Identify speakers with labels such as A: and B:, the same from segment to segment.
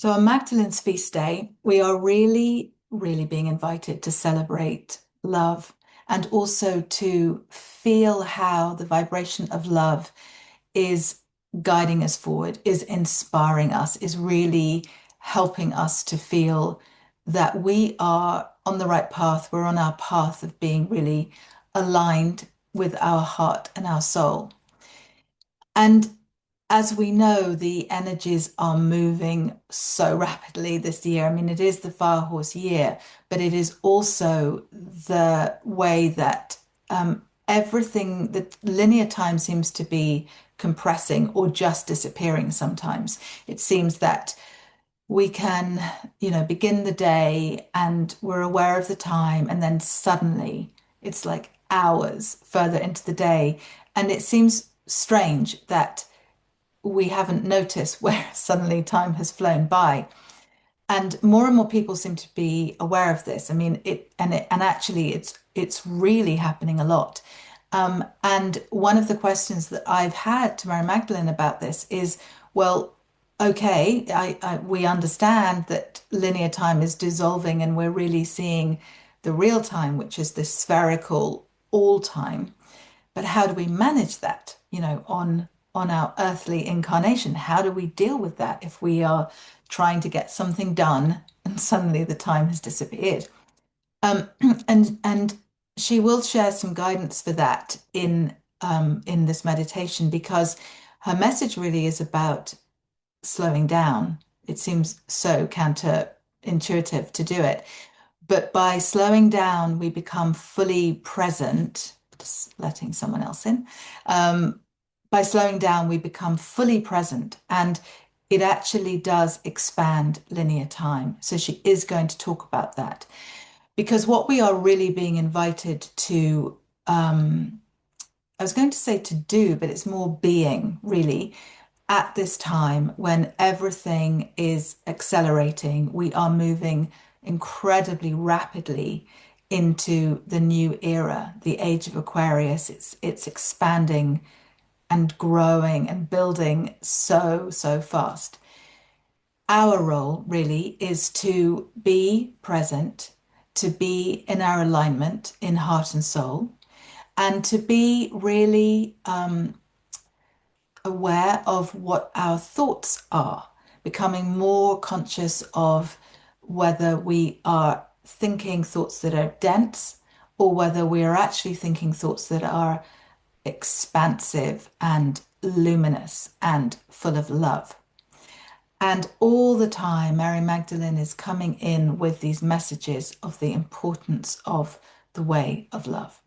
A: So on Magdalene's feast day, we are really, really being invited to celebrate love and also to feel how the vibration of love is guiding us forward, is inspiring us, is really helping us to feel that we are on the right path. We're on our path of being really aligned with our heart and our soul. And as we know, the energies are moving so rapidly this year. I mean, it is the fire horse year, but it is also the way that everything, the linear time seems to be compressing or just disappearing sometimes. It seems that we can, begin the day and we're aware of the time, and then suddenly it's like hours further into the day. And it seems strange that we haven't noticed where suddenly time has flown by. And more people seem to be aware of this. I mean, and actually it's really happening a lot. And one of the questions that I've had to Mary Magdalene about this is, well, okay, we understand that linear time is dissolving and we're really seeing the real time, which is the spherical all time. But how do we manage that, on our earthly incarnation? How do we deal with that if we are trying to get something done and suddenly the time has disappeared? Um, and she will share some guidance for that in this meditation because her message really is about slowing down. It seems so counterintuitive to do it, but by slowing down, we become fully present. Just letting someone else in. Um, by slowing down, we become fully present, and it actually does expand linear time. So she is going to talk about that because what we are really being invited to, I was going to say to do, but it's more being really at this time when everything is accelerating. We are moving incredibly rapidly into the new era, the age of Aquarius. It's expanding and growing and building so fast. Our role really is to be present, to be in our alignment in heart and soul, and to be really aware of what our thoughts are, becoming more conscious of whether we are thinking thoughts that are dense or whether we are actually thinking thoughts that are expansive and luminous and full of love. And all the time, Mary Magdalene is coming in with these messages of the importance of the way of love.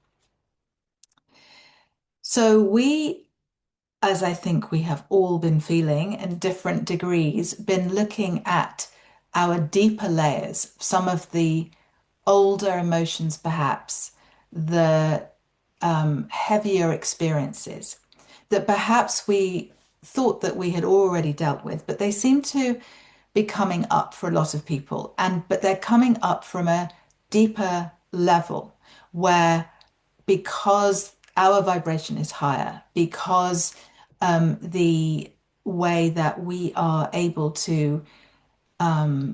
A: So we, as I think we have all been feeling in different degrees, been looking at our deeper layers, some of the older emotions, perhaps, the heavier experiences that perhaps we thought that we had already dealt with, but they seem to be coming up for a lot of people. But they're coming up from a deeper level where because our vibration is higher, because the way that we are able to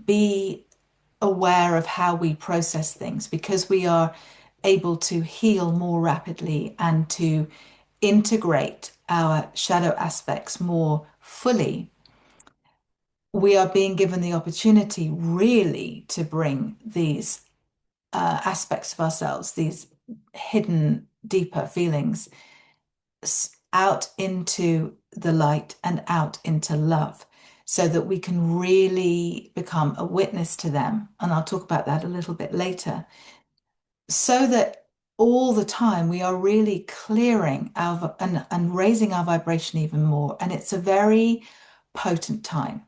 A: be aware of how we process things, because we are able to heal more rapidly and to integrate our shadow aspects more fully, we are being given the opportunity really to bring these aspects of ourselves, these hidden, deeper feelings, out into the light and out into love so that we can really become a witness to them. And I'll talk about that a little bit later. So that all the time we are really clearing our and raising our vibration even more. And it's a very potent time.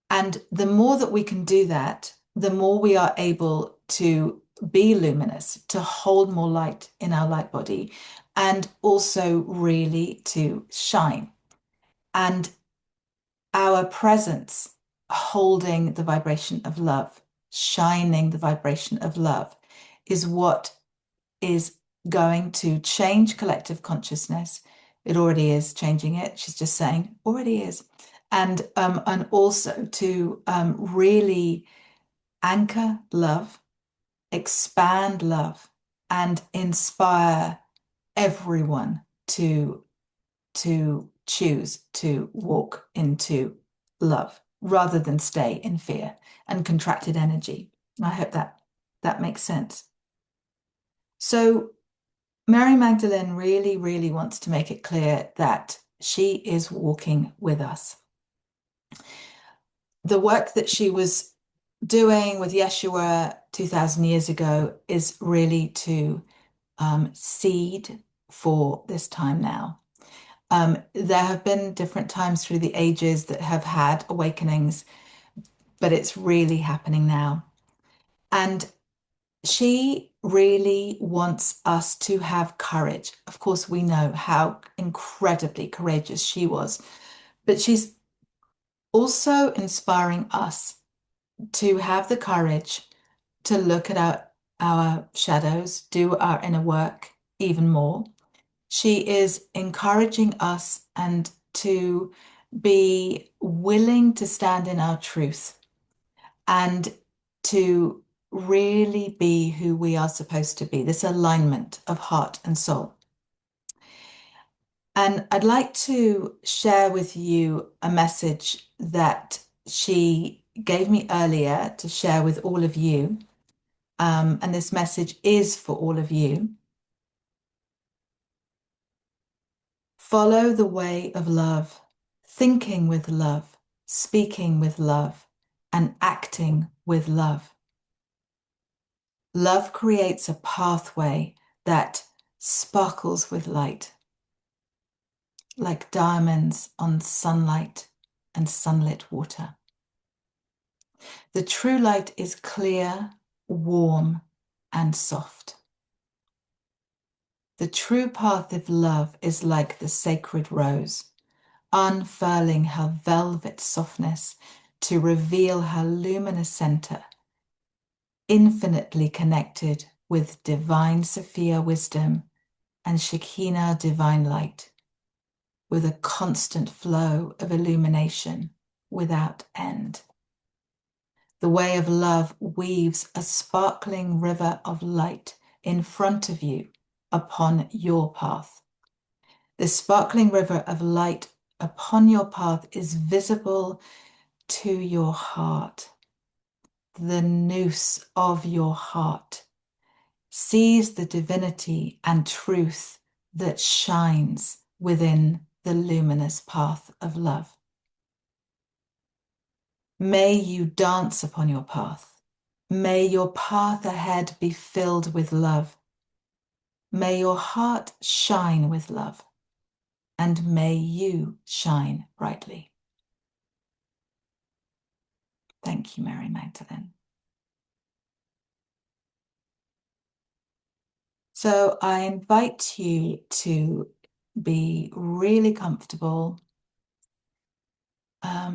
A: And the more that we can do that, the more we are able to be luminous, to hold more light in our light body, and also really to shine. And our presence holding the vibration of love, shining the vibration of love, is what is going to change collective consciousness. It already is changing it. She's just saying, already is. And also to really anchor love, expand love, and inspire everyone to choose to walk into love rather than stay in fear and contracted energy. I hope that makes sense. So Mary Magdalene really, really wants to make it clear that she is walking with us. The work that she was doing with Yeshua 2000 years ago is really to seed for this time now. There have been different times through the ages that have had awakenings, but it's really happening now. And she really wants us to have courage. Of course, we know how incredibly courageous she was, but she's also inspiring us to have the courage to look at our shadows, do our inner work even more. She is encouraging us and to be willing to stand in our truth and to really be who we are supposed to be, this alignment of heart and soul. And I'd like to share with you a message that she gave me earlier to share with all of you. And this message is for all of you. Follow the way of love, thinking with love, speaking with love, and acting with love. Love creates a pathway that sparkles with light, like diamonds on sunlight and sunlit water. The true light is clear, warm, and soft. The true path of love is like the sacred rose, unfurling her velvet softness to reveal her luminous center, infinitely connected with divine Sophia wisdom and Shekinah divine light, with a constant flow of illumination without end. The way of love weaves a sparkling river of light in front of you upon your path. The sparkling river of light upon your path is visible to your heart. The noose of your heart sees the divinity and truth that shines within the luminous path of love. May you dance upon your path. May your path ahead be filled with love. May your heart shine with love, and may you shine brightly. Thank you, Mary Magdalene. So I invite you to be really comfortable.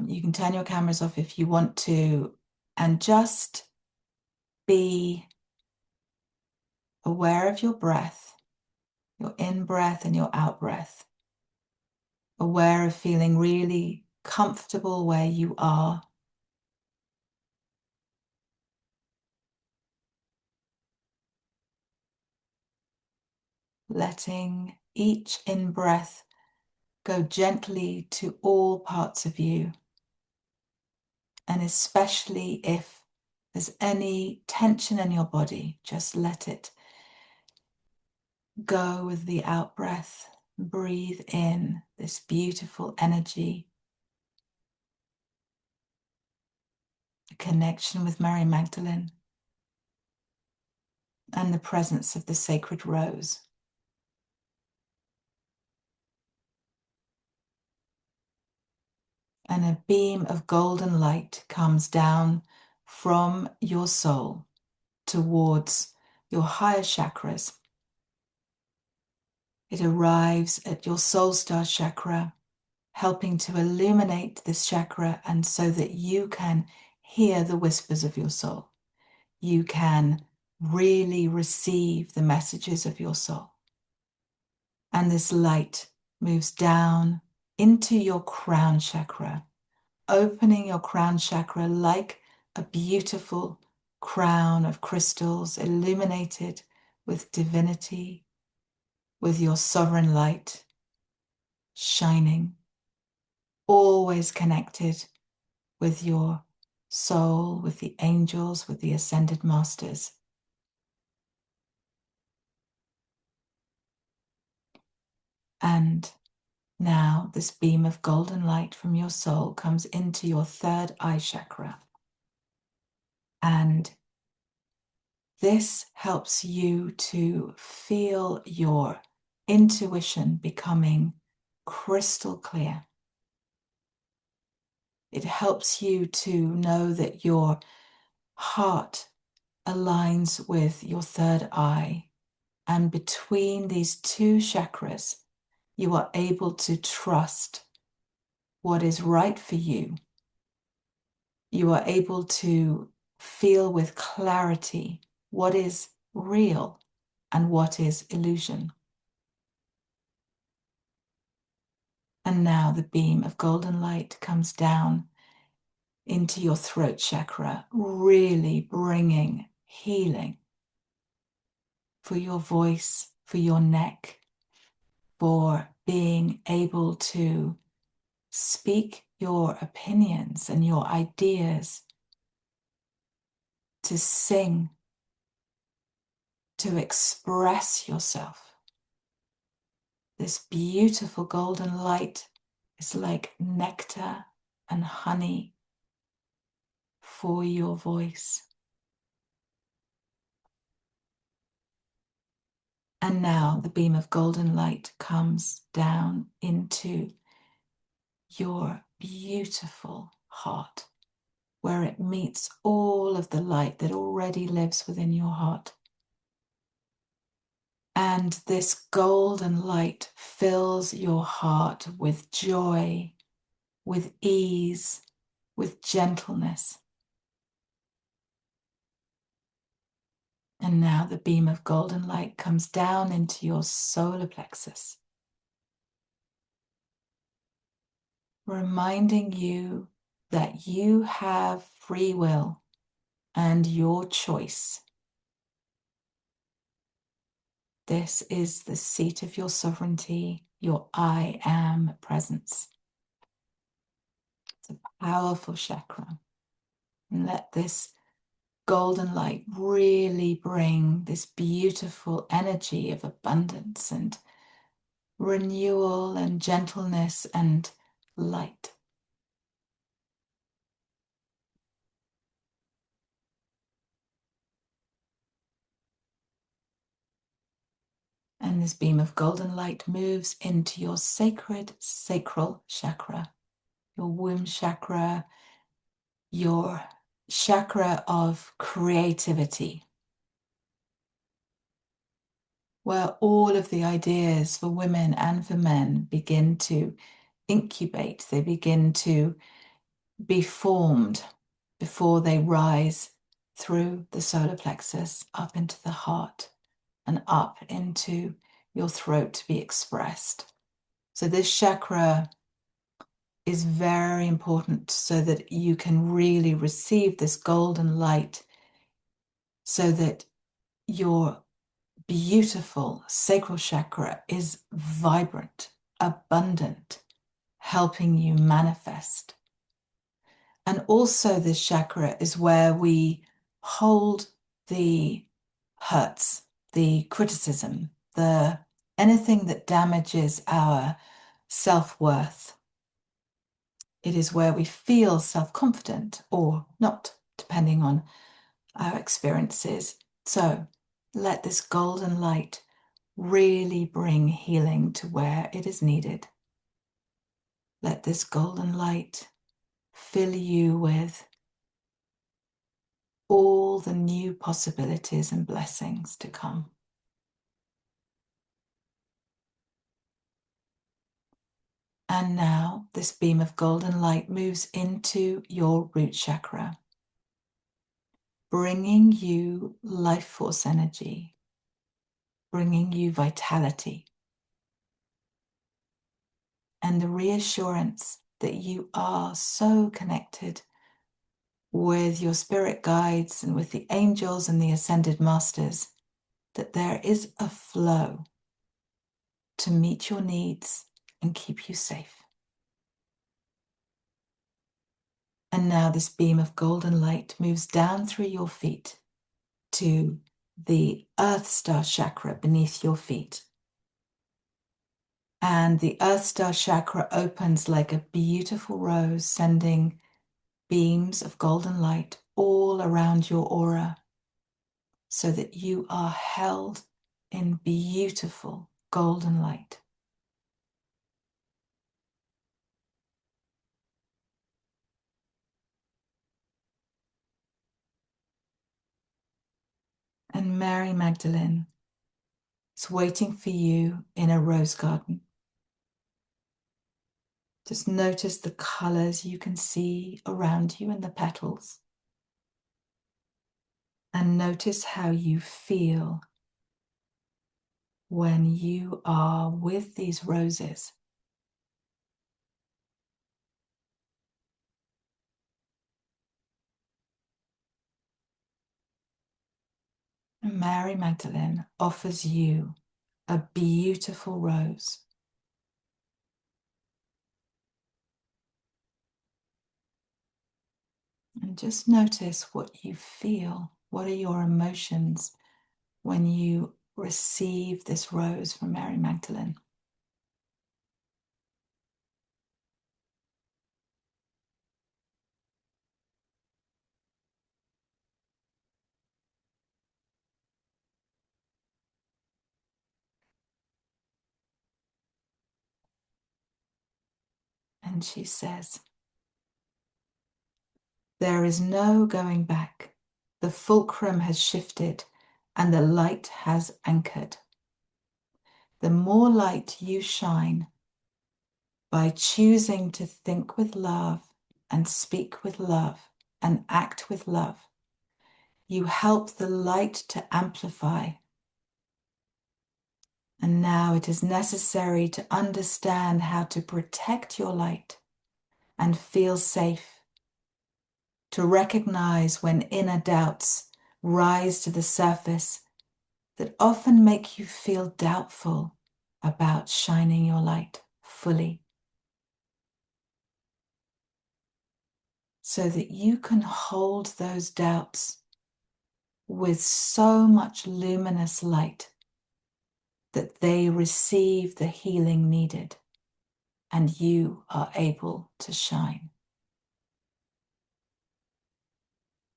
A: You can turn your cameras off if you want to, and just be aware of your breath, your in-breath and your out-breath. Aware of feeling really comfortable where you are. Letting each in-breath go gently to all parts of you. And especially if there's any tension in your body, just let it go with the out-breath. Breathe in this beautiful energy, a connection with Mary Magdalene, and the presence of the sacred rose. And a beam of golden light comes down from your soul towards your higher chakras. It arrives at your soul star chakra, helping to illuminate this chakra, and so that you can hear the whispers of your soul. You can really receive the messages of your soul. And this light moves down into your crown chakra, opening your crown chakra like a beautiful crown of crystals illuminated with divinity, with your sovereign light shining, always connected with your soul, with the angels, with the ascended masters. And now this beam of golden light from your soul comes into your third eye chakra. And this helps you to feel your intuition becoming crystal clear. It helps you to know that your heart aligns with your third eye. And between these two chakras, you are able to trust what is right for you. You are able to feel with clarity what is real and what is illusion. And now the beam of golden light comes down into your throat chakra, really bringing healing for your voice, for your neck, for being able to speak your opinions and your ideas, to sing, to express yourself. This beautiful golden light is like nectar and honey for your voice. And now the beam of golden light comes down into your beautiful heart, where it meets all of the light that already lives within your heart. And this golden light fills your heart with joy, with ease, with gentleness. And now the beam of golden light comes down into your solar plexus, reminding you that you have free will and your choice. This is the seat of your sovereignty, your I am presence. It's a powerful chakra. And let this golden light really bring this beautiful energy of abundance and renewal and gentleness and light. And this beam of golden light moves into your sacred sacral chakra, your womb chakra, your chakra of creativity, where all of the ideas for women and for men begin to incubate, they begin to be formed before they rise through the solar plexus up into the heart and up into your throat to be expressed. So this chakra is very important so that you can really receive this golden light, so that your beautiful sacral chakra is vibrant, abundant, helping you manifest. And also this chakra is where we hold the hurts, the criticism, the anything that damages our self-worth. It is where we feel self-confident or not, depending on our experiences. So let this golden light really bring healing to where it is needed. Let this golden light fill you with all the new possibilities and blessings to come. And now this beam of golden light moves into your root chakra, bringing you life force energy, bringing you vitality, and the reassurance that you are so connected with your spirit guides and with the angels and the ascended masters, that there is a flow to meet your needs and keep you safe. And now this beam of golden light moves down through your feet to the Earth Star chakra beneath your feet. And the Earth Star chakra opens like a beautiful rose, sending beams of golden light all around your aura, so that you are held in beautiful golden light. And Mary Magdalene is waiting for you in a rose garden. Just notice the colors you can see around you in the petals. And notice how you feel when you are with these roses. And Mary Magdalene offers you a beautiful rose. And just notice what you feel. What are your emotions when you receive this rose from Mary Magdalene? And she says, "There is no going back. The fulcrum has shifted and the light has anchored. The more light you shine by choosing to think with love and speak with love and act with love, you help the light to amplify. And now it is necessary to understand how to protect your light and feel safe, to recognize when inner doubts rise to the surface that often make you feel doubtful about shining your light fully, so that you can hold those doubts with so much luminous light that they receive the healing needed and you are able to shine."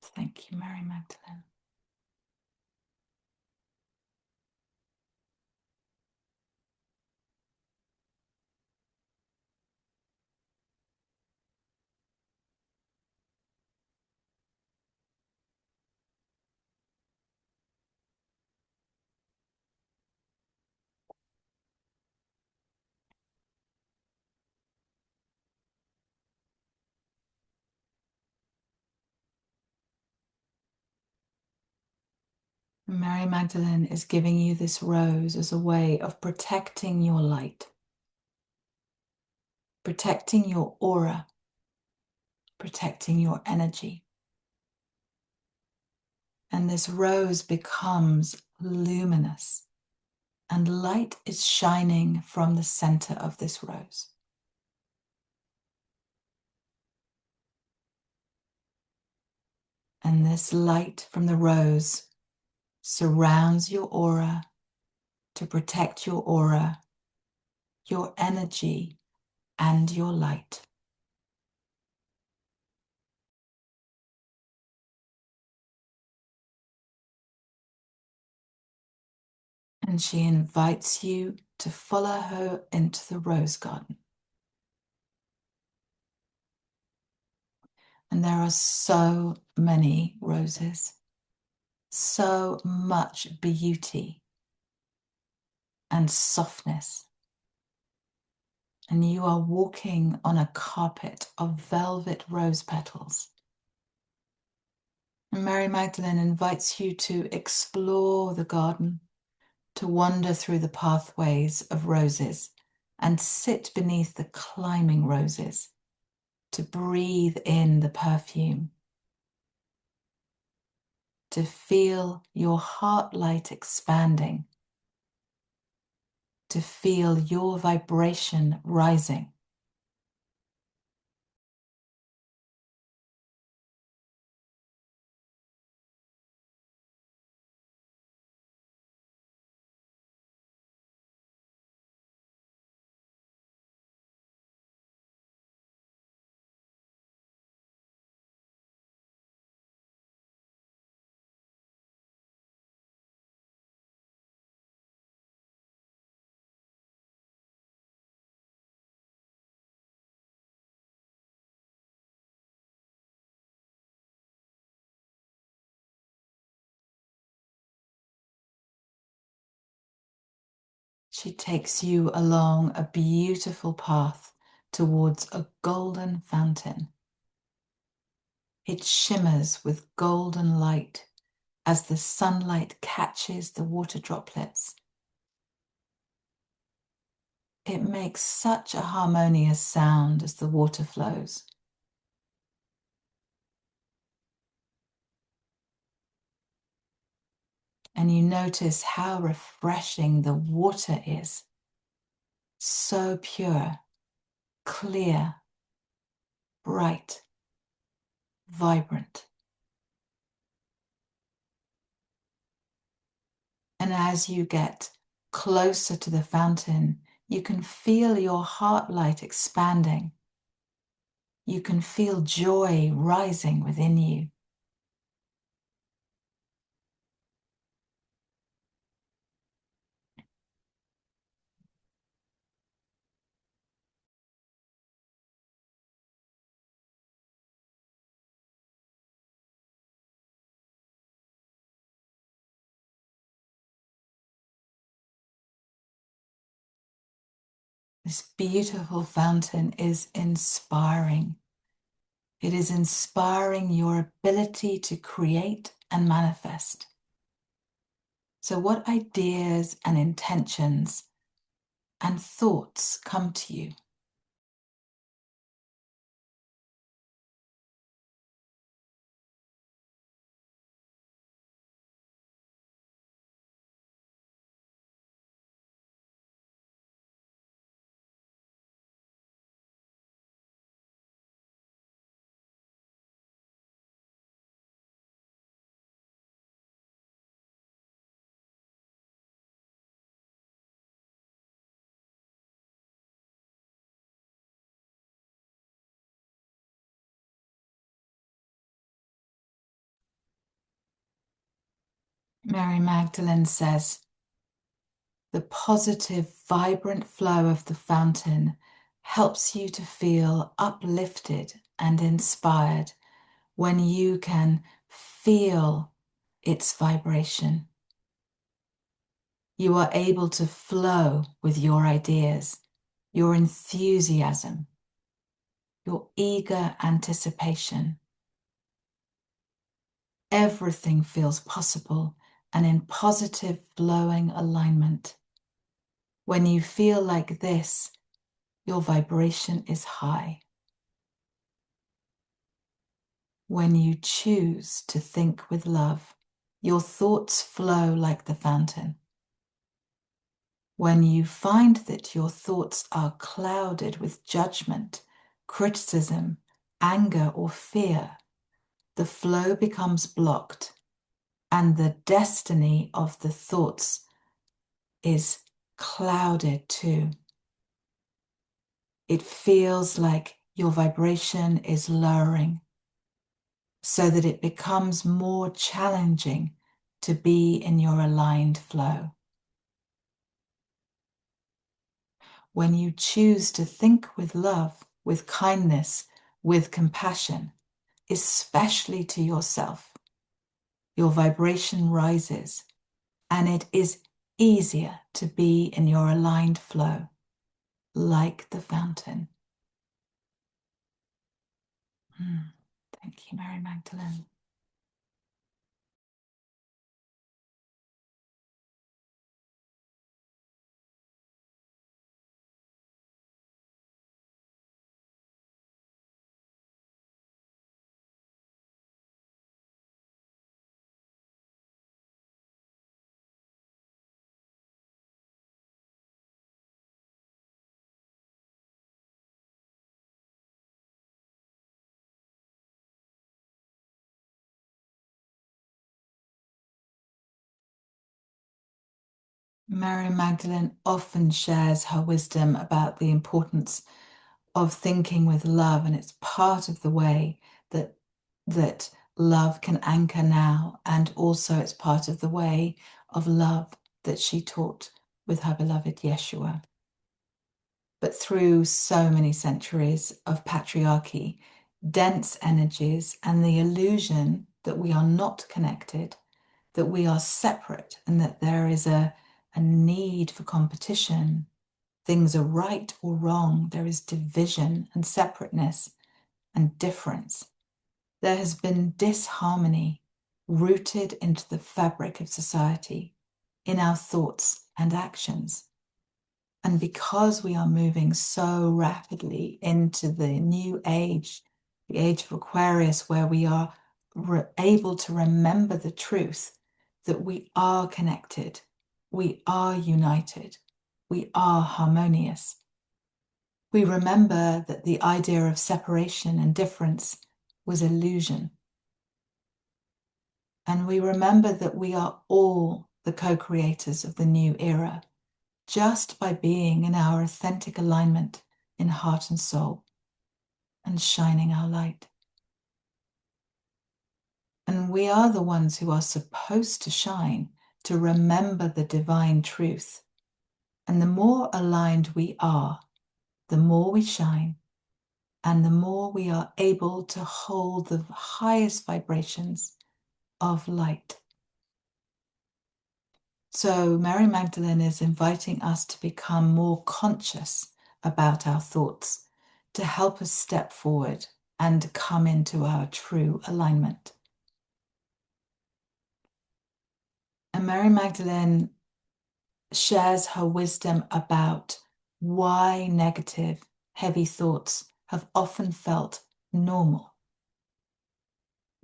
A: Thank you, Mary Magdalene. Mary Magdalene is giving you this rose as a way of protecting your light, protecting your aura, protecting your energy. And this rose becomes luminous, and light is shining from the center of this rose. And this light from the rose surrounds your aura to protect your aura, your energy, and your light. And she invites you to follow her into the rose garden. And there are so many roses, so much beauty and softness. And you are walking on a carpet of velvet rose petals. And Mary Magdalene invites you to explore the garden, to wander through the pathways of roses and sit beneath the climbing roses to breathe in the perfume, to feel your heart light expanding, to feel your vibration rising. She takes you along a beautiful path towards a golden fountain. It shimmers with golden light as the sunlight catches the water droplets. It makes such a harmonious sound as the water flows. And you notice how refreshing the water is. So pure, clear, bright, vibrant. And as you get closer to the fountain, you can feel your heart light expanding. You can feel joy rising within you. This beautiful fountain is inspiring. It is inspiring your ability to create and manifest. So, what ideas and intentions and thoughts come to you? Mary Magdalene says, the positive, vibrant flow of the fountain helps you to feel uplifted and inspired when you can feel its vibration. You are able to flow with your ideas, your enthusiasm, your eager anticipation. Everything feels possible and in positive flowing alignment. When you feel like this, your vibration is high. When you choose to think with love, your thoughts flow like the fountain. When you find that your thoughts are clouded with judgment, criticism, anger, or fear, the flow becomes blocked and the destiny of the thoughts is clouded too. It feels like your vibration is lowering so that it becomes more challenging to be in your aligned flow. When you choose to think with love, with kindness, with compassion, especially to yourself, your vibration rises and it is easier to be in your aligned flow, like the fountain. Thank you, Mary Magdalene. Mary Magdalene often shares her wisdom about the importance of thinking with love, and it's part of the way that that love can anchor now, and also it's part of the way of love that she taught with her beloved Yeshua. But through so many centuries of patriarchy, dense energies, and the illusion that we are not connected, that we are separate, and that there is a need for competition, things are right or wrong, there is division and separateness and difference. There has been disharmony rooted into the fabric of society, in our thoughts and actions. And because we are moving so rapidly into the new age, the age of Aquarius, where we are able to remember the truth that we are connected, we are united, we are harmonious. We remember that the idea of separation and difference was illusion. And we remember that we are all the co-creators of the new era, just by being in our authentic alignment in heart and soul and shining our light. And we are the ones who are supposed to shine, to remember the divine truth. And the more aligned we are, the more we shine, and the more we are able to hold the highest vibrations of light. So Mary Magdalene is inviting us to become more conscious about our thoughts, to help us step forward and come into our true alignment. And Mary Magdalene shares her wisdom about why negative, heavy thoughts have often felt normal.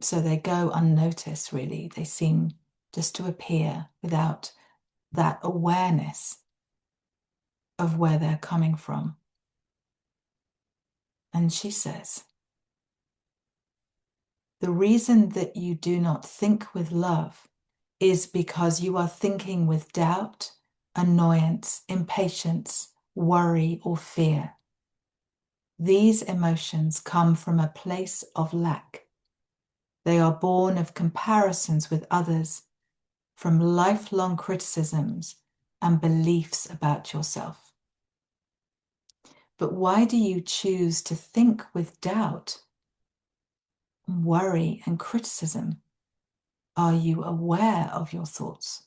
A: So they go unnoticed, really. They seem just to appear without that awareness of where they're coming from. And she says, the reason that you do not think with love is because you are thinking with doubt, annoyance, impatience, worry, or fear. These emotions come from a place of lack. They are born of comparisons with others, from lifelong criticisms and beliefs about yourself. But why do you choose to think with doubt, worry, and criticism? Are you aware of your thoughts?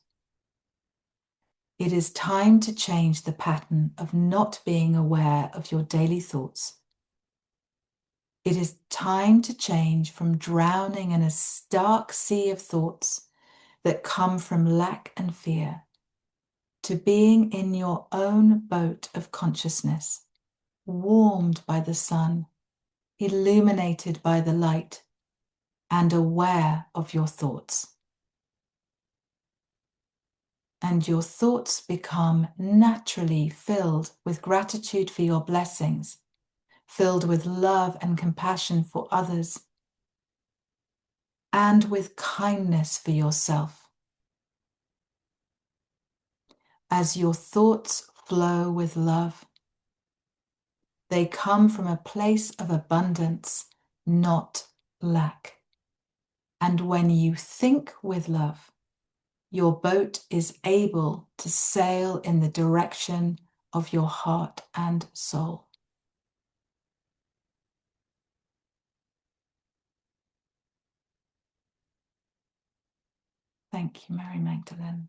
A: It is time to change the pattern of not being aware of your daily thoughts. It is time to change from drowning in a stark sea of thoughts that come from lack and fear to being in your own boat of consciousness, warmed by the sun, illuminated by the light, and aware of your thoughts. And your thoughts become naturally filled with gratitude for your blessings, filled with love and compassion for others, and with kindness for yourself. As your thoughts flow with love, they come from a place of abundance, not lack. And when you think with love, your boat is able to sail in the direction of your heart and soul. Thank you, Mary Magdalene.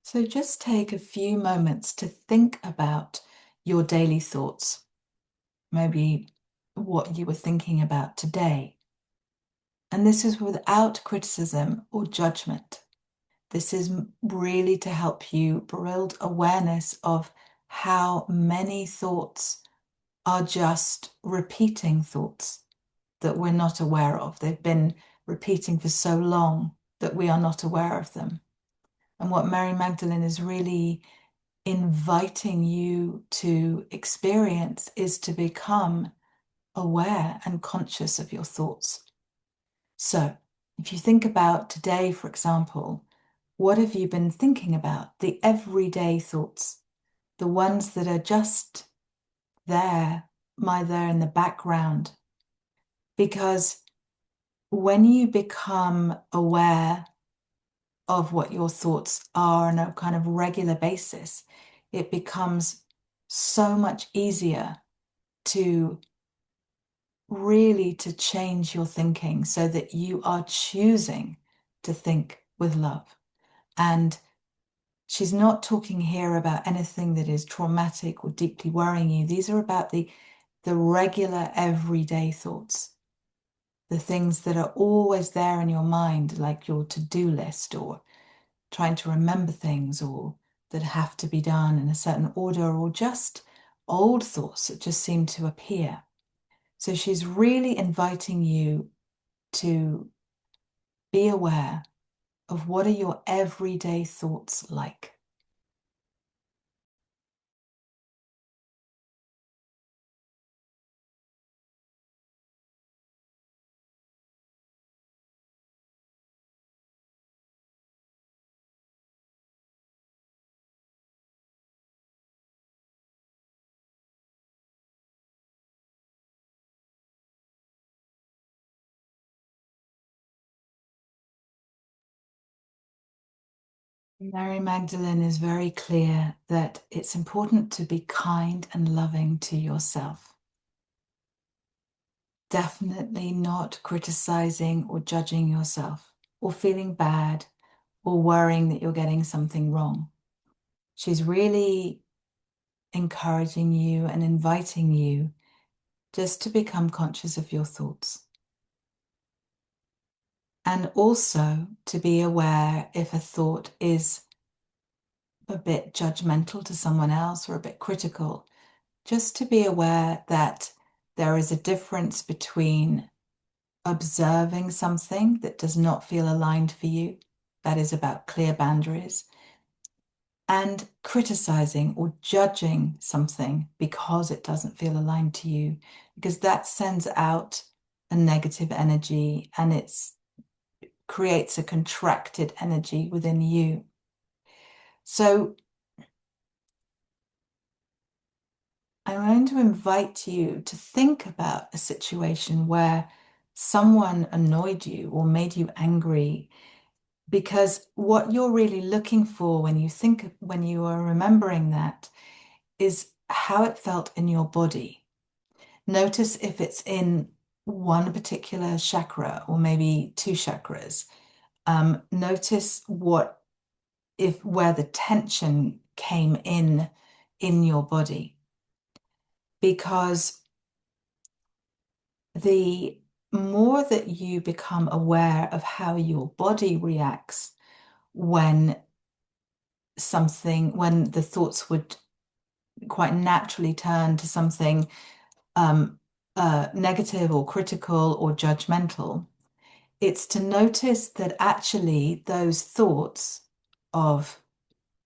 A: So just take a few moments to think about your daily thoughts, maybe what you were thinking about today. And this is without criticism or judgment. This is really to help you build awareness of how many thoughts are just repeating thoughts that we're not aware of. They've been repeating for so long that we are not aware of them. And what Mary Magdalene is really inviting you to experience is to become aware and conscious of your thoughts. So if you think about today, for example, What have you been thinking about? The everyday thoughts, the ones that are just there, there in the background. Because when you become aware of what your thoughts are on a kind of regular basis, it becomes so much easier to really to change your thinking so that you are choosing to think with love. And she's not talking here about anything that is traumatic or deeply worrying you. These are about the regular everyday thoughts, the things that are always there in your mind, like your to-do list or trying to remember things or that have to be done in a certain order, or just old thoughts that just seem to appear. So she's really inviting you to be aware of what are your everyday thoughts like. Mary Magdalene is very clear that it's important to be kind and loving to yourself. Definitely not criticizing or judging yourself or feeling bad or worrying that you're getting something wrong. She's really encouraging you and inviting you just to become conscious of your thoughts. And also to be aware if a thought is a bit judgmental to someone else or a bit critical, just to be aware that there is a difference between observing something that does not feel aligned for you, that is about clear boundaries, and criticizing or judging something because it doesn't feel aligned to you, because that sends out a negative energy and it creates a contracted energy within you. So I'm going to invite you to think about a situation where someone annoyed you or made you angry, because what you're really looking for when you are remembering that, is how it felt in your body. Notice if it's in one particular chakra or maybe two chakras. Notice where the tension came in your body, because the more that you become aware of how your body reacts when when the thoughts would quite naturally turn to something um, negative or critical or judgmental, it's to notice that actually those thoughts of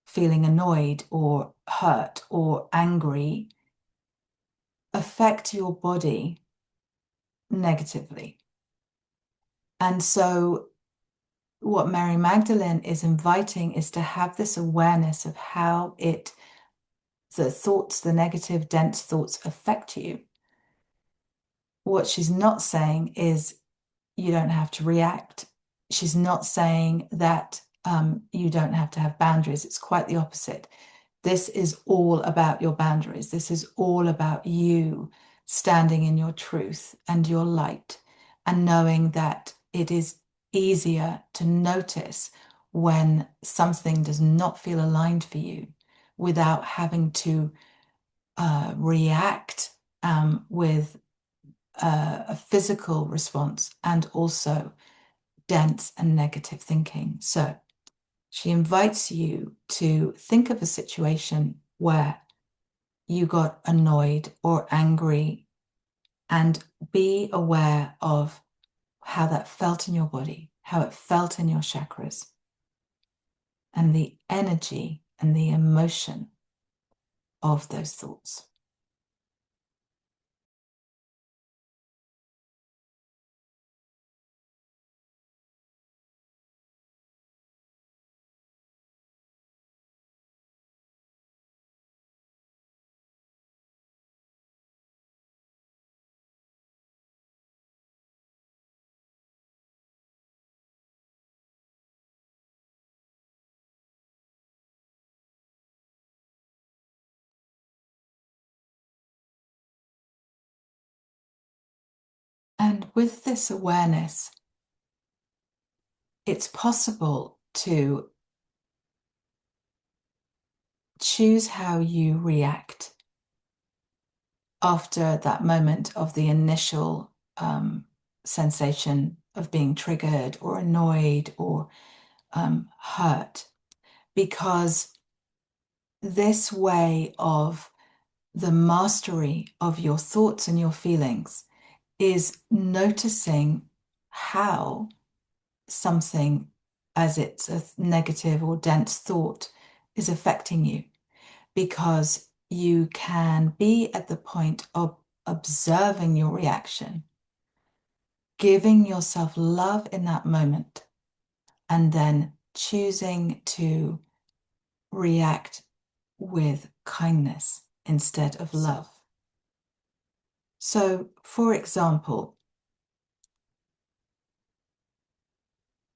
A: feeling annoyed or hurt or angry affect your body negatively. And so what Mary Magdalene is inviting is to have this awareness of how the thoughts, the negative, dense thoughts affect you. What she's not saying is you don't have to react. She's not saying that you don't have to have boundaries. It's quite the opposite. This is all about your boundaries. This is all about you standing in your truth and your light and knowing that it is easier to notice when something does not feel aligned for you without having to react with a physical response and also dense and negative thinking. So she invites you to think of a situation where you got annoyed or angry and be aware of how that felt in your body, how it felt in your chakras, and the energy and the emotion of those thoughts. And with this awareness, it's possible to choose how you react after that moment of the initial sensation of being triggered or annoyed or hurt, because this way of the mastery of your thoughts and your feelings is noticing how something, as it's a negative or dense thought, is affecting you, because you can be at the point of observing your reaction, giving yourself love in that moment, and then choosing to react with kindness instead of love. So, for example,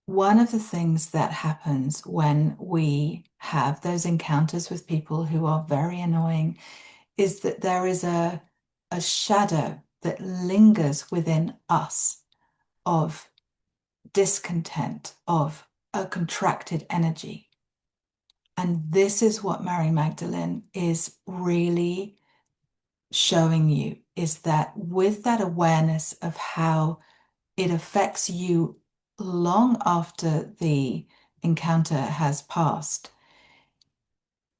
A: one of the things that happens when we have those encounters with people who are very annoying is that there is a shadow that lingers within us of discontent, of a contracted energy. And this is what Mary Magdalene is really showing you, is that with that awareness of how it affects you long after the encounter has passed,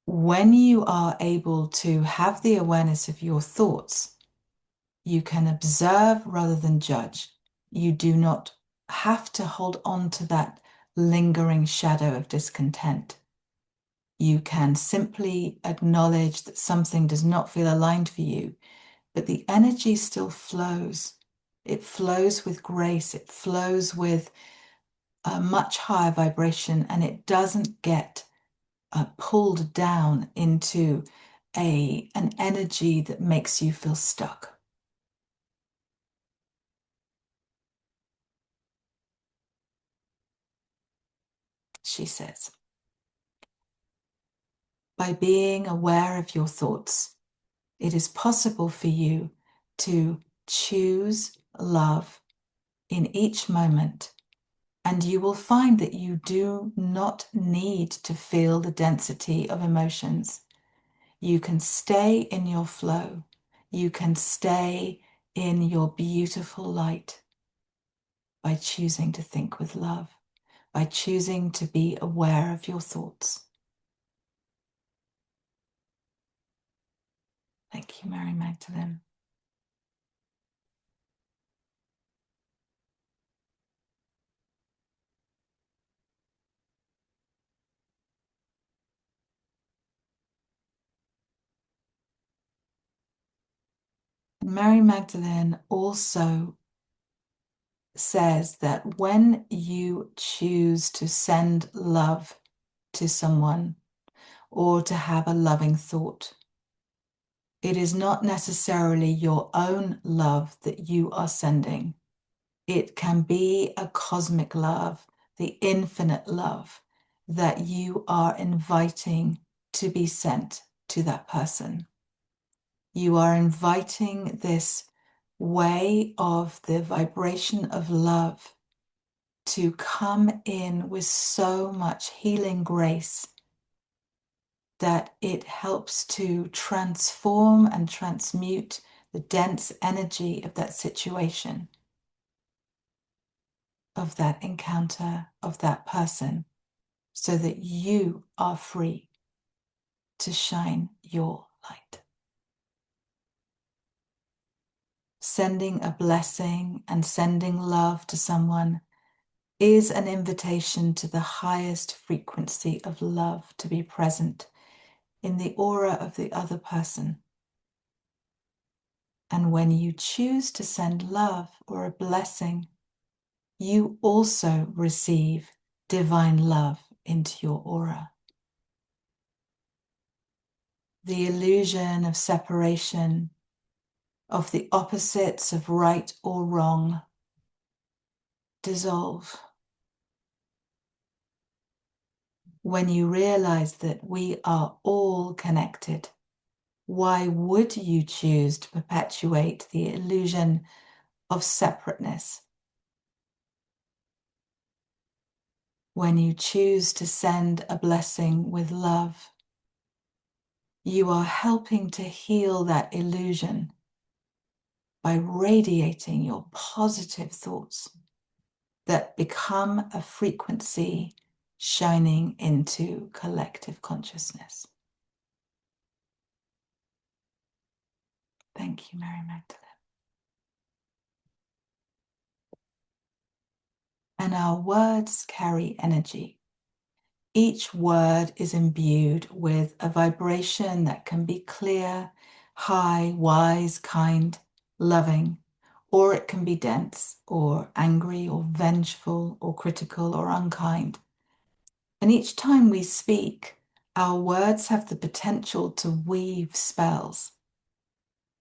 A: when you are able to have the awareness of your thoughts, you can observe rather than judge. You do not have to hold on to that lingering shadow of discontent. You can simply acknowledge that something does not feel aligned for you, but the energy still flows. It flows with grace. It flows with a much higher vibration, and it doesn't get pulled down into an energy that makes you feel stuck. She says, by being aware of your thoughts, it is possible for you to choose love in each moment, and you will find that you do not need to feel the density of emotions. You can stay in your flow. You can stay in your beautiful light by choosing to think with love, by choosing to be aware of your thoughts. Thank you, Mary Magdalene. Mary Magdalene also says that when you choose to send love to someone or to have a loving thought, it is not necessarily your own love that you are sending. It can be a cosmic love, the infinite love that you are inviting to be sent to that person. You are inviting this way of the vibration of love to come in with so much healing grace that it helps to transform and transmute the dense energy of that situation, of that encounter, of that person, so that you are free to shine your light. Sending a blessing and sending love to someone is an invitation to the highest frequency of love to be present in the aura of the other person. And when you choose to send love or a blessing, you also receive divine love into your aura. The illusion of separation, of the opposites of right or wrong, dissolve. When you realize that we are all connected, why would you choose to perpetuate the illusion of separateness. When you choose to send a blessing with love, you are helping to heal that illusion by radiating your positive thoughts that become a frequency shining into collective consciousness. Thank you, Mary Magdalene. And our words carry energy. Each word is imbued with a vibration that can be clear, high, wise, kind, loving, or it can be dense, or angry, or vengeful, or critical, or unkind. And each time we speak, our words have the potential to weave spells.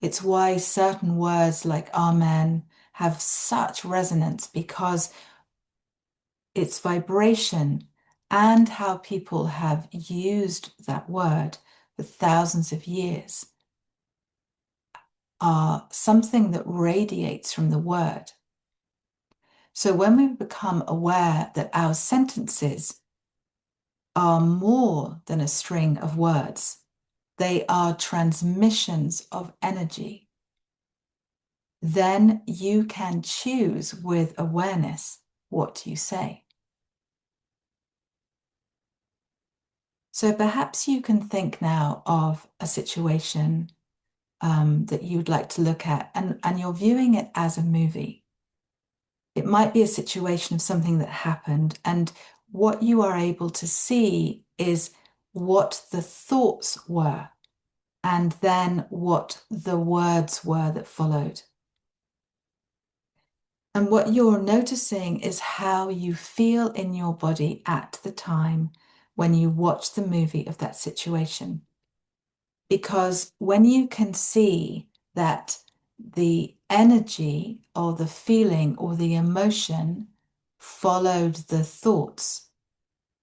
A: It's why certain words like Amen have such resonance, because its vibration and how people have used that word for thousands of years are something that radiates from the word. So when we become aware that our sentences are more than a string of words, they are transmissions of energy, then you can choose with awareness what you say. So perhaps you can think now of a situation that you'd like to look at, and you're viewing it as a movie. It might be a situation of something that happened, and what you are able to see is what the thoughts were, and then what the words were that followed. And what you're noticing is how you feel in your body at the time when you watch the movie of that situation. Because when you can see that the energy or the feeling or the emotion followed the thoughts,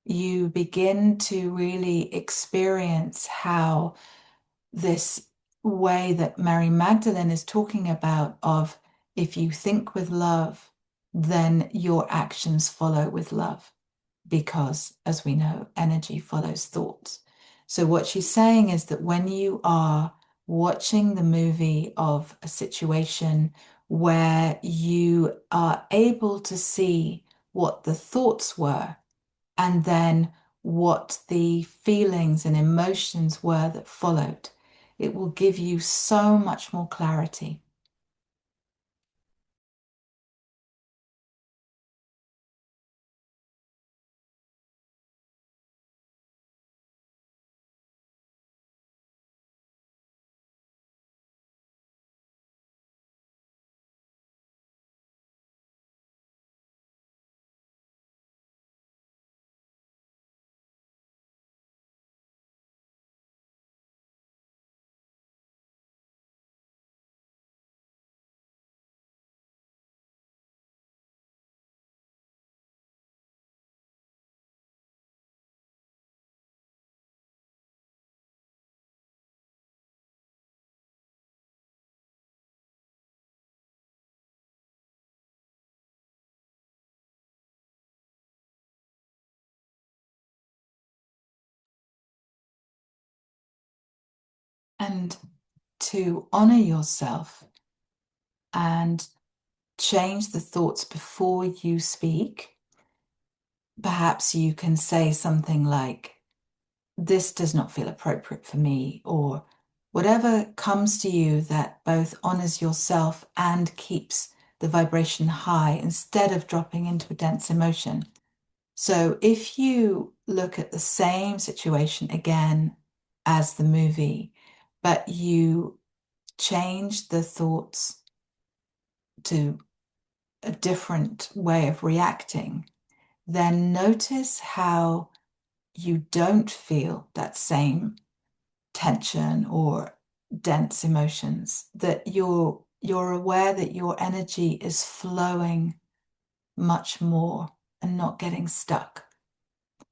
A: you begin to really experience how this way that Mary Magdalene is talking about of if you think with love, then your actions follow with love, because, as we know, energy follows thoughts. So what she's saying is that when you are watching the movie of a situation where you are able to see what the thoughts were and then what the feelings and emotions were that followed, it will give you so much more clarity. And to honor yourself and change the thoughts before you speak, perhaps you can say something like, this does not feel appropriate for me, or whatever comes to you that both honors yourself and keeps the vibration high instead of dropping into a dense emotion. So if you look at the same situation again as the movie, but you change the thoughts to a different way of reacting, then notice how you don't feel that same tension or dense emotions, that you're aware that your energy is flowing much more and not getting stuck.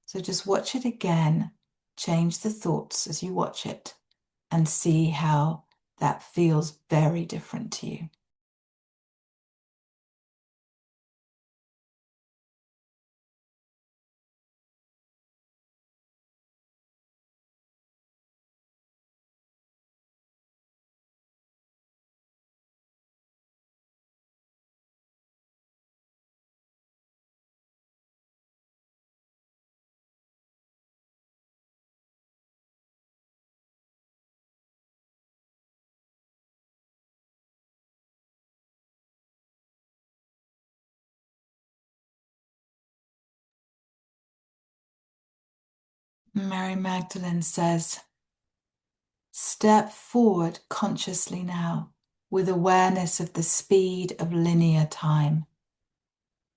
A: So just watch it again, change the thoughts as you watch it, and see how that feels very different to you. Mary Magdalene says, step forward consciously now with awareness of the speed of linear time.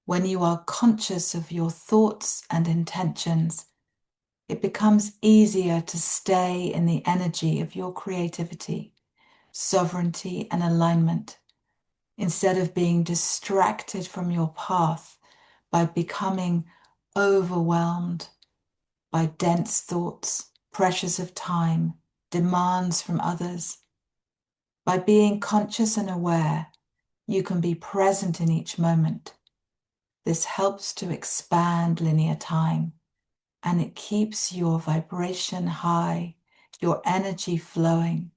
A: When you are conscious of your thoughts and intentions, it becomes easier to stay in the energy of your creativity, sovereignty, and alignment, instead of being distracted from your path by becoming overwhelmed by dense thoughts, pressures of time, demands from others. By being conscious and aware, you can be present in each moment. This helps to expand linear time, and it keeps your vibration high, your energy flowing.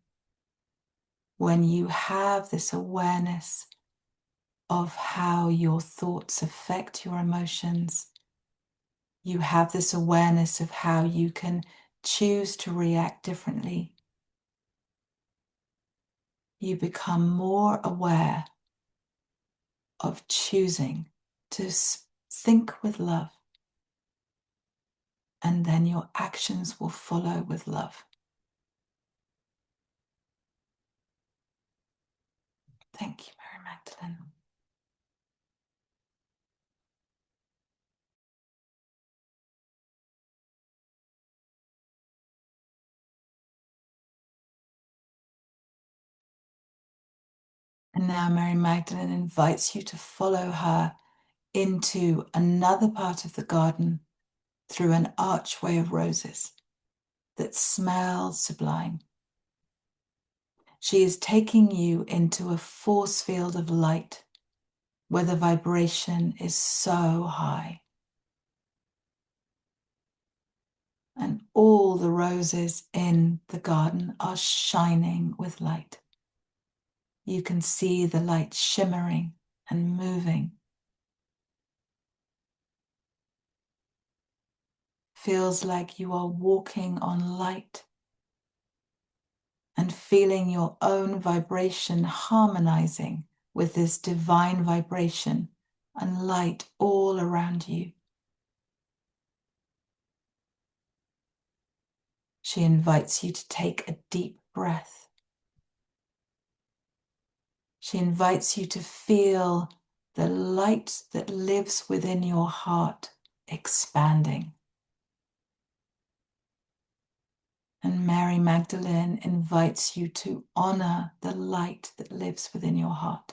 A: When you have this awareness of how your thoughts affect your emotions, you have this awareness of how you can choose to react differently. You become more aware of choosing to think with love, and then your actions will follow with love. Thank you, Mary Magdalene. And now Mary Magdalene invites you to follow her into another part of the garden through an archway of roses that smells sublime. She is taking you into a force field of light where the vibration is so high. And all the roses in the garden are shining with light. You can see the light shimmering and moving. Feels like you are walking on light and feeling your own vibration harmonizing with this divine vibration and light all around you. She invites you to take a deep breath. She invites you to feel the light that lives within your heart expanding. And Mary Magdalene invites you to honor the light that lives within your heart.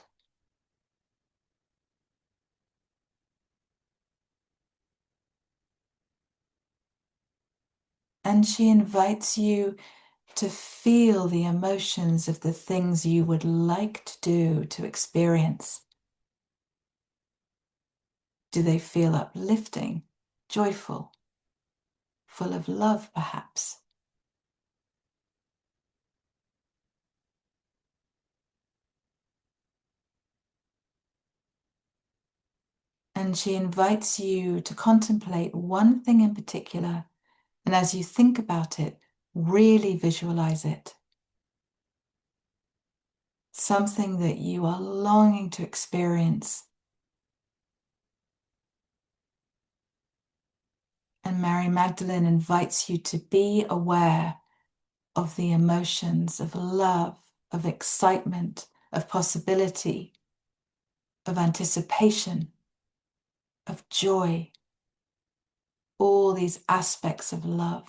A: And she invites you to feel the emotions of the things you would like to do, to experience. Do they feel uplifting, joyful, full of love, perhaps? And she invites you to contemplate one thing in particular, and as you think about it, really visualize it. Something that you are longing to experience. And Mary Magdalene invites you to be aware of the emotions of love, of excitement, of possibility, of anticipation, of joy, all these aspects of love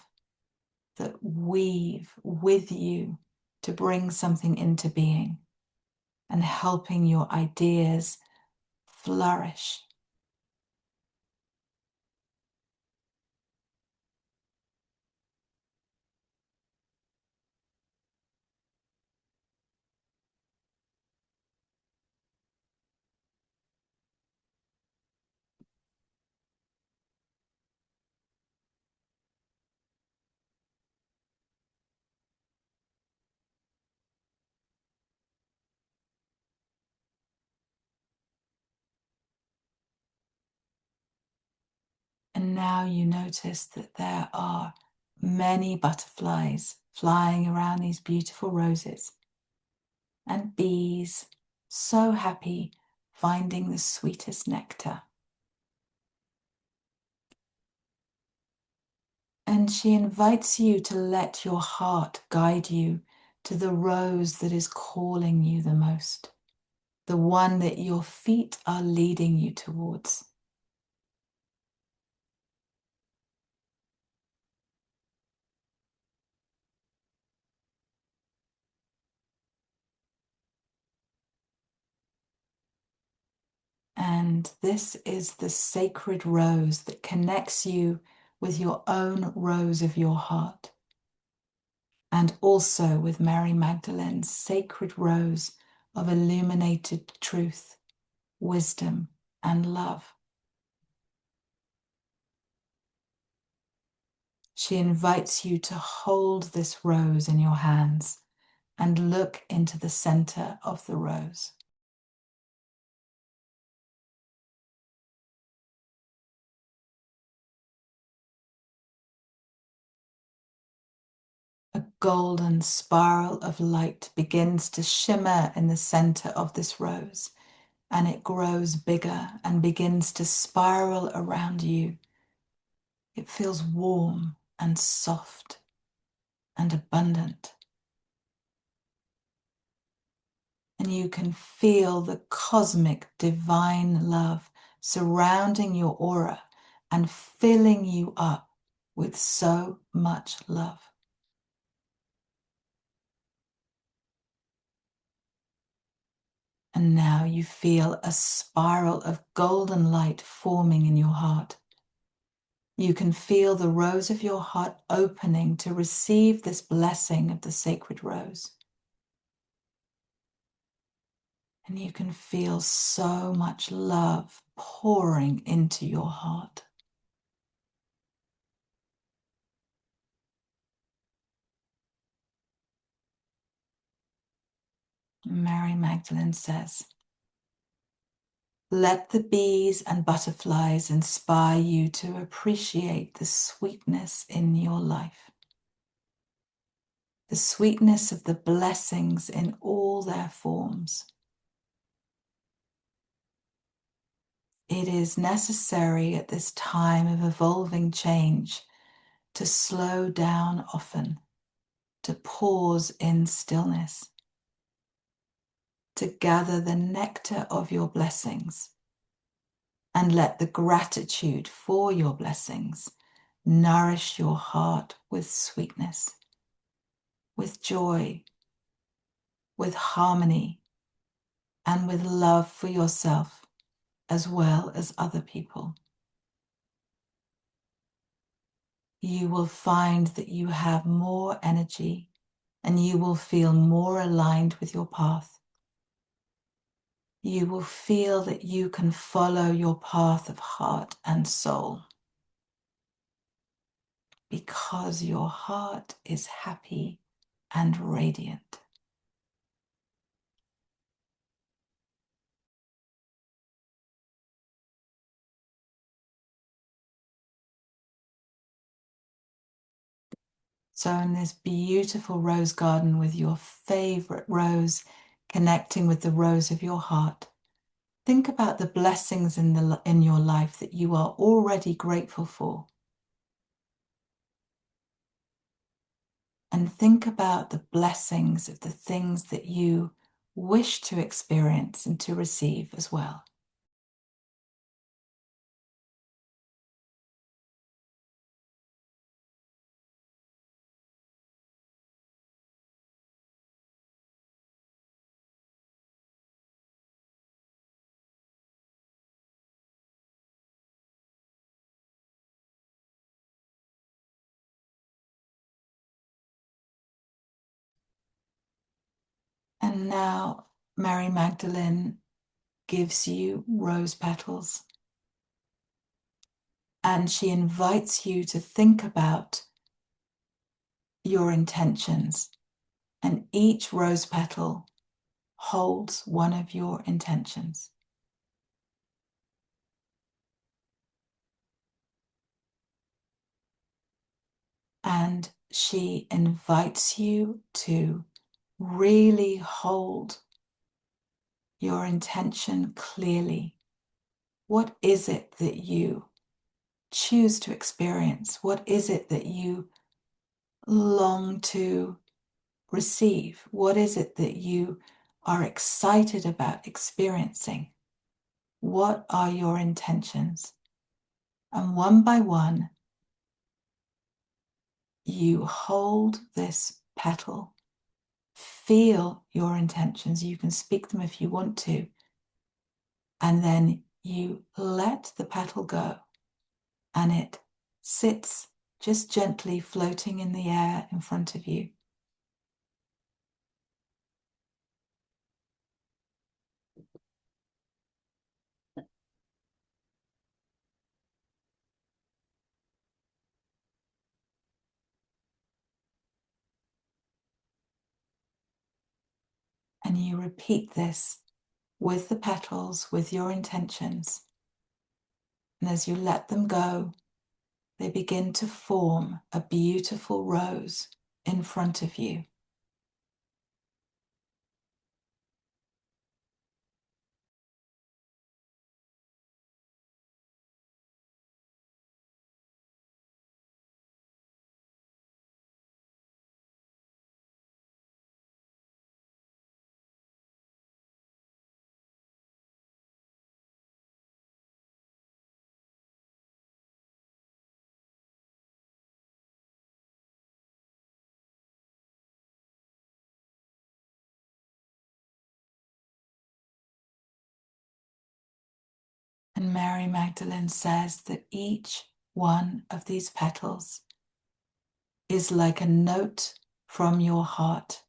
A: that weave with you to bring something into being and helping your ideas flourish. And now you notice that there are many butterflies flying around these beautiful roses, and bees so happy finding the sweetest nectar. And she invites you to let your heart guide you to the rose that is calling you the most, the one that your feet are leading you towards. And this is the sacred rose that connects you with your own rose of your heart, and also with Mary Magdalene's sacred rose of illuminated truth, wisdom, and love. She invites you to hold this rose in your hands and look into the center of the rose. A golden spiral of light begins to shimmer in the center of this rose, and it grows bigger and begins to spiral around you. It feels warm and soft and abundant. And you can feel the cosmic divine love surrounding your aura and filling you up with so much love. And now you feel a spiral of golden light forming in your heart. You can feel the rose of your heart opening to receive this blessing of the sacred rose. And you can feel so much love pouring into your heart. Mary Magdalene says, "Let the bees and butterflies inspire you to appreciate the sweetness in your life, the sweetness of the blessings in all their forms. It is necessary at this time of evolving change to slow down often, to pause in stillness, to gather the nectar of your blessings, and let the gratitude for your blessings nourish your heart with sweetness, with joy, with harmony, and with love for yourself as well as other people. You will find that you have more energy and you will feel more aligned with your path. You will feel that you can follow your path of heart and soul because your heart is happy and radiant. So in this beautiful rose garden with your favorite rose connecting with the rose of your heart, think about the blessings in your life that you are already grateful for. And think about the blessings of the things that you wish to experience and to receive as well. And now Mary Magdalene gives you rose petals, and she invites you to think about your intentions, and each rose petal holds one of your intentions. And she invites you to really hold your intention clearly. What is it that you choose to experience? What is it that you long to receive? What is it that you are excited about experiencing? What are your intentions? And one by one, you hold this petal, feel your intentions. You can speak them if you want to. And then you let the petal go, and it sits just gently floating in the air in front of you. And you repeat this with the petals, with your intentions. And as you let them go, they begin to form a beautiful rose in front of you. And Mary Magdalene says that each one of these petals is like a note from your heart.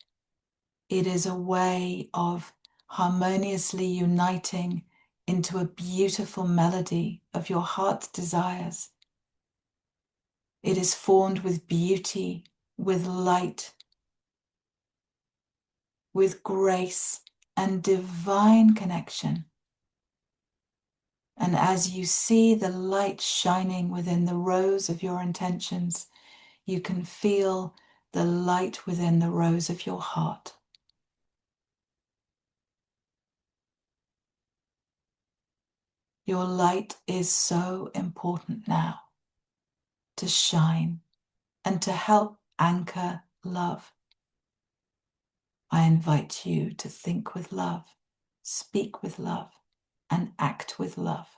A: It is a way of harmoniously uniting into a beautiful melody of your heart's desires. It is formed with beauty, with light, with grace and divine connection. And as you see the light shining within the rose of your intentions, you can feel the light within the rose of your heart. Your light is so important now to shine and to help anchor love. I invite you to think with love, speak with love, and act with love.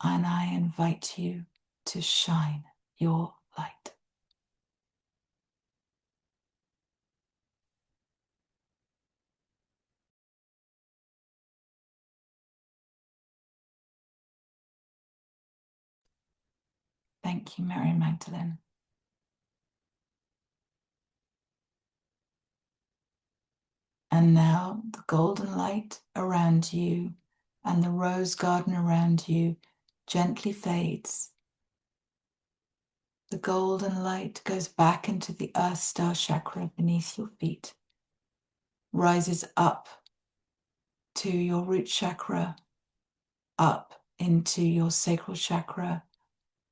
A: And I invite you to shine your light. Thank you, Mary Magdalene. And now the golden light around you and the rose garden around you gently fades. The golden light goes back into the earth star chakra beneath your feet, rises up to your root chakra, up into your sacral chakra,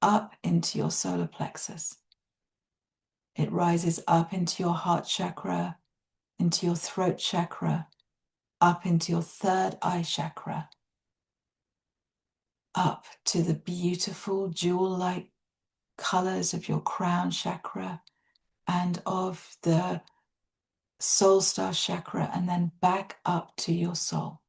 A: up into your solar plexus. It rises up into your heart chakra, into your throat chakra, up into your third eye chakra, up to the beautiful jewel-like colors of your crown chakra and of the soul star chakra, and then back up to your soul.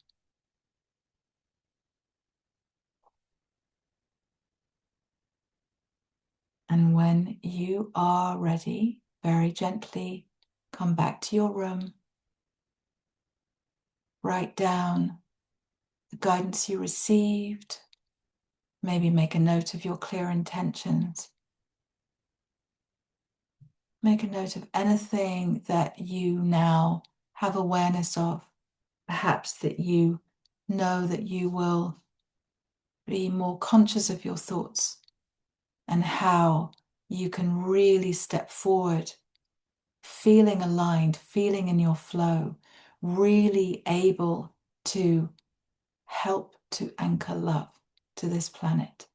A: And when you are ready, very gently come back to your room, write down the guidance you received, maybe make a note of your clear intentions. Make a note of anything that you now have awareness of, perhaps that you know that you will be more conscious of your thoughts and how you can really step forward, feeling aligned, feeling in your flow, really able to help to anchor love to this planet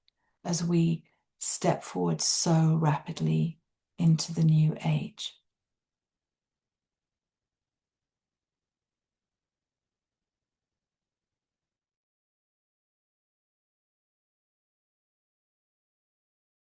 A: as we step forward so rapidly into the new age.